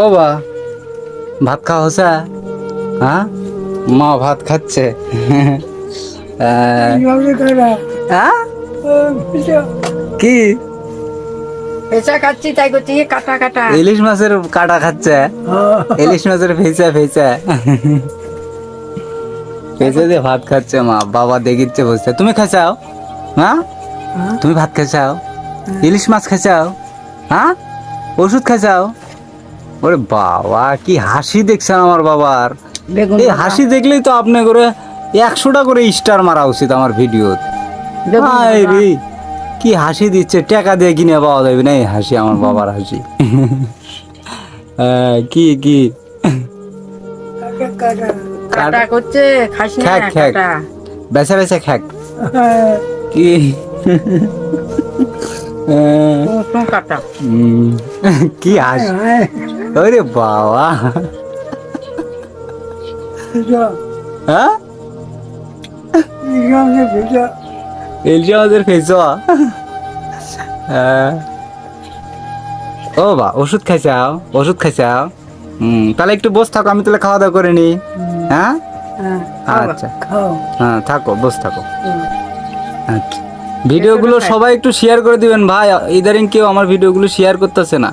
ও বা ভাত খাওয়া হচ্ছে? হ্যাঁ, মা ভাত খাচ্ছে। হ্যাঁ? কি খাচ্ছি তাই করছি কাটা কাটা। ইলিশ মাছের কাটা খাচ্ছে? ইলিশ মাছের ভেজা ভেজা ভেজে দিয়ে ভাত খাচ্ছে মা। বাবা দেখিচ্ছে বসছে। তুমি খাইছাও? হ্যাঁ, তুমি ভাত খাইছাও? ইলিশ মাছ খাইছাও? হ্যাঁ, ওষুধ খাইছাও? ওরে বাবা, কি হাসি দেখছেন আমার বাবার! এই হাসি দেখলেই তো আপনি করে 100টা করে স্টার মারা উচিত আমার ভিডিও। রে, কি হাসি দিচ্ছে! টাকা দিয়ে কিনে পাওয়া যাবে না এই হাসি, আমার বাবার হাসি। কি কি কাটা করছে খাস না খ্যাক খ্যাক কাটা। বেচা বেচা খ্যাক কি কাটা কি হাসি! ওরে বাবা, হ্যাঁ, ইলিশ মাছের ফেসা। ও বা, ওষুধ খাইছাও? ওষুধ খাইছাও? তাহলে একটু বস থাকো, আমি তাহলে খাওয়া দাওয়া করে নি। হ্যাঁ, আচ্ছা, হ্যাঁ থাকো, বস থাকো। আচ্ছা, ভিডিওগুলো সবাই একটু শেয়ার করে দিবেন ভাই। ইদারিং কেউ আমার ভিডিওগুলো শেয়ার করতেছে না।